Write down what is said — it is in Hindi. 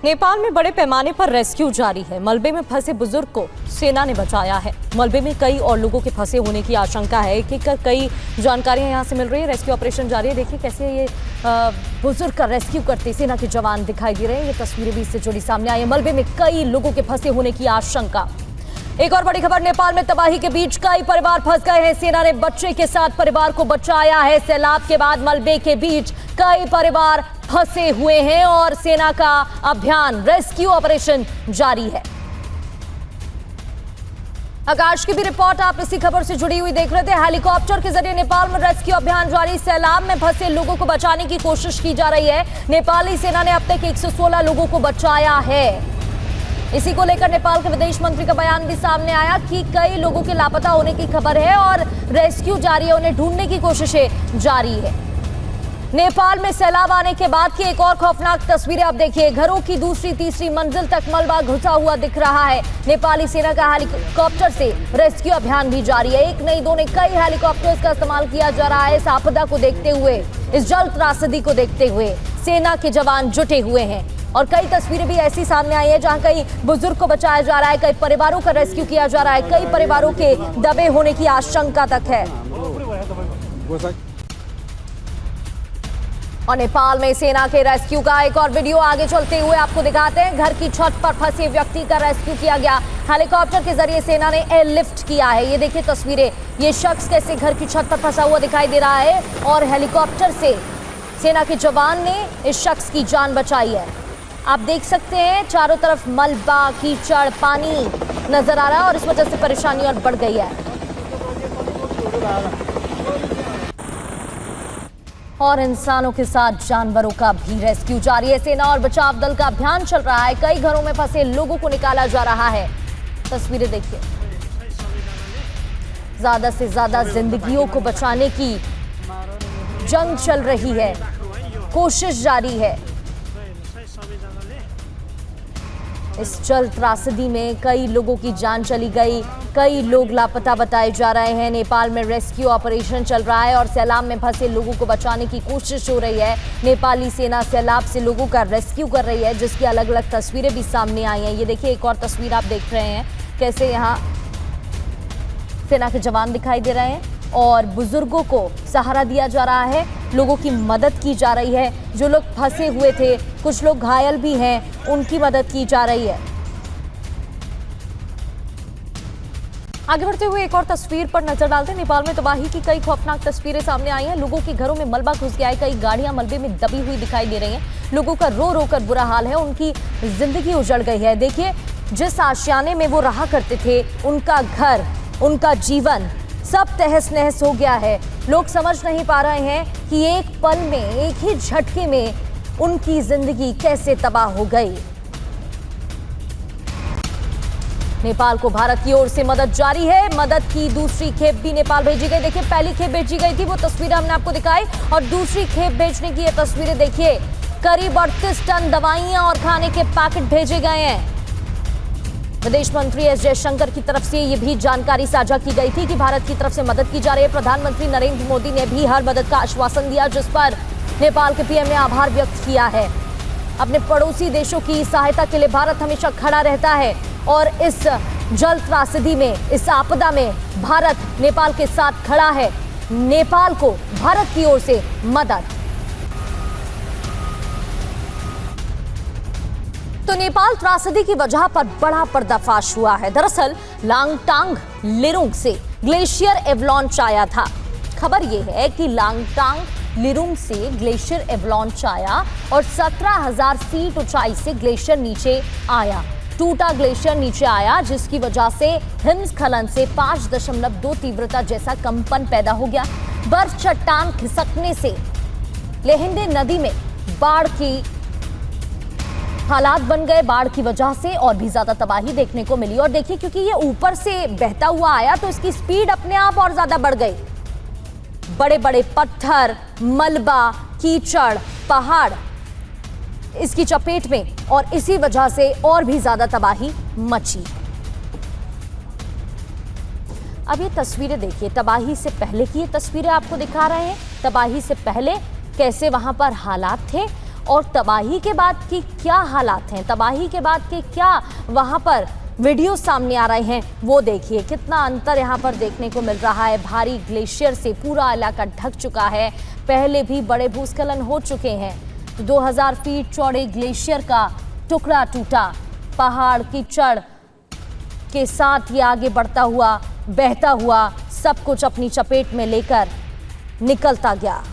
नेपाल में बड़े पैमाने पर रेस्क्यू जारी है। मलबे में फंसे बुजुर्ग को सेना ने बचाया है। मलबे में कई और लोगों के फंसे होने की आशंका है कि कई जानकारियां यहां से मिल रही है। रेस्क्यू ऑपरेशन जारी है। देखिए कैसे ये बुजुर्ग का रेस्क्यू करते सेना के जवान दिखाई दे रहे हैं। ये तस्वीरें भी इससे जुड़ी सामने आई है। मलबे में कई लोगों के फंसे होने की आशंका। एक और बड़ी खबर, नेपाल में तबाही के बीच कई परिवार फंस गए हैं। सेना ने बच्चे के साथ परिवार को बचाया है। सैलाब के बाद मलबे के बीच कई परिवार फंसे हुए हैं और सेना का अभियान रेस्क्यू ऑपरेशन जारी है। आकाश की भी रिपोर्ट आप इसी खबर से जुड़ी हुई देख रहे थे। हेलीकॉप्टर के जरिए नेपाल में रेस्क्यू अभियान जारी। सैलाब में फंसे लोगों को बचाने की कोशिश की जा रही है। नेपाली सेना ने अब तक 116 लोगों को बचाया है। इसी को लेकर नेपाल के विदेश मंत्री का बयान भी सामने आया कि कई लोगों के लापता होने की खबर है और रेस्क्यू जारी है, उन्हें ढूंढने की कोशिशें जारी है। नेपाल में सैलाब आने के बाद की एक और खौफनाक तस्वीरें आप देखिए। घरों की दूसरी तीसरी मंजिल तक मलबा घुसा हुआ दिख रहा है। नेपाली सेना का हेलीकॉप्टर से रेस्क्यू अभियान भी जारी है। एक नहीं दो नहीं कई हेलीकॉप्टर्स का इस्तेमाल किया जा रहा है। इस आपदा को देखते हुए, इस जल त्रासदी को देखते हुए सेना के जवान जुटे हुए हैं और कई तस्वीरें भी ऐसी सामने आई है जहां कई बुजुर्ग को बचाया जा रहा है, कई परिवारों का रेस्क्यू किया जा रहा है, कई परिवारों के दबे होने की आशंका तक है। और नेपाल में सेना के रेस्क्यू का एक और वीडियो आगे चलते हुए आपको दिखाते हैं। घर की छत पर फंसे व्यक्ति का रेस्क्यू किया गया। हेलीकॉप्टर के जरिए सेना ने एयरलिफ्ट किया है। ये देखिए तस्वीरें, ये शख्स कैसे घर की छत पर फंसा हुआ दिखाई दे रहा है और हेलीकॉप्टर से सेना के जवान ने इस शख्स की जान बचाई है। आप देख सकते हैं चारों तरफ मलबा, कीचड़, पानी नजर आ रहा है और इस वजह से परेशानी और बढ़ गई है। और इंसानों के साथ जानवरों का भी रेस्क्यू जारी है। सेना और बचाव दल का अभियान चल रहा है। कई घरों में फंसे लोगों को निकाला जा रहा है। तस्वीरें देखिए, ज्यादा से ज्यादा जिंदगियों को बचाने की जंग चल रही है, कोशिश जारी है। इस जल त्रासदी में कई लोगों की जान चली गई, कई लोग लापता बताए जा रहे हैं। नेपाल में रेस्क्यू ऑपरेशन चल रहा है और सैलाब में फंसे लोगों को बचाने की कोशिश हो रही है। नेपाली सेना सैलाब से लोगों का रेस्क्यू कर रही है, जिसकी अलग अलग तस्वीरें भी सामने आई हैं। ये देखिए एक और तस्वीर आप देख रहे हैं कैसे यहाँ सेना के जवान दिखाई दे रहे हैं और बुजुर्गों को सहारा दिया जा रहा है, लोगों की मदद की जा रही है। जो लोग फंसे हुए थे, कुछ लोग घायल भी हैं, उनकी मदद की जा रही है। आगे बढ़ते हुए एक और तस्वीर पर नजर डालते हैं। नेपाल में तबाही की कई खौफनाक तस्वीरें सामने आई हैं। लोगों के घरों में मलबा घुस गया है, कई गाड़ियां मलबे में दबी हुई दिखाई दे रही हैं। लोगों का रो रो कर बुरा हाल है, उनकी जिंदगी उजड़ गई है। देखिए जिस आशियाने में वो रहा करते थे, उनका घर, उनका जीवन सब तहस नहस हो गया है। लोग समझ नहीं पा रहे हैं कि एक पल में, एक ही झटके में उनकी जिंदगी कैसे तबाह हो गई। नेपाल को भारत की ओर से मदद जारी है। मदद की दूसरी खेप भी नेपाल भेजी गई। देखिए पहली खेप भेजी गई थी, वो तस्वीरें हमने आपको दिखाई और दूसरी खेप भेजने की ये तस्वीरें देखिए। करीब 38 टन दवाइयां और खाने के पैकेट भेजे गए हैं। विदेश मंत्री एस जयशंकर की तरफ से यह भी जानकारी साझा की गई थी कि भारत की तरफ से मदद की जा रही है। प्रधानमंत्री नरेंद्र मोदी ने भी हर मदद का आश्वासन दिया, जिस पर नेपाल के पीएम ने आभार व्यक्त किया है। अपने पड़ोसी देशों की सहायता के लिए भारत हमेशा खड़ा रहता है और इस जल त्रासदी में, इस आपदा में भारत नेपाल के साथ खड़ा है। नेपाल को भारत की ओर से मदद। तो नेपाल त्रासदी की वजह पर बड़ा पर्दाफाश हुआ है। दरअसल लांगटांग लिरुंग से ग्लेशियर एवलांच आया था। खबर यह है कि लांगटांग लिरुंग से ग्लेशियर एवलांच आया और 17,000 फीट ऊंचाई से ग्लेशियर नीचे आया। टूटा ग्लेशियर नीचे आया, जिसकी वजह से हिमस्खलन से 5.2 तीव्रता जैसा कंपन पैदा हो गया। बर्फ चट्टान खिसकने से लेहिंडे नदी में बाढ़ की हालात बन गए। बाढ़ की वजह से और भी ज्यादा तबाही देखने को मिली। और देखिए क्योंकि ये ऊपर से बहता हुआ आया तो इसकी स्पीड अपने आप और ज्यादा बढ़ गई। बड़े बड़े पत्थर, मलबा, कीचड़, पहाड़ इसकी चपेट में और इसी वजह से और भी ज्यादा तबाही मची। अब ये तस्वीरें देखिए, तबाही से पहले की ये तस्वीरें आपको दिखा रहे हैं। तबाही से पहले कैसे वहां पर हालात थे और तबाही के बाद की क्या हालात हैं, तबाही के बाद के क्या वहां पर वीडियो सामने आ रहे हैं, वो देखिए। कितना अंतर यहां पर देखने को मिल रहा है। भारी ग्लेशियर से पूरा इलाका ढक चुका है। पहले भी बड़े भूस्खलन हो चुके हैं। तो 2000 फीट चौड़े ग्लेशियर का टुकड़ा टूटा। पहाड़ कीचड़ के साथ ये आगे बढ़ता हुआ, बहता हुआ सब कुछ अपनी चपेट में लेकर निकलता गया।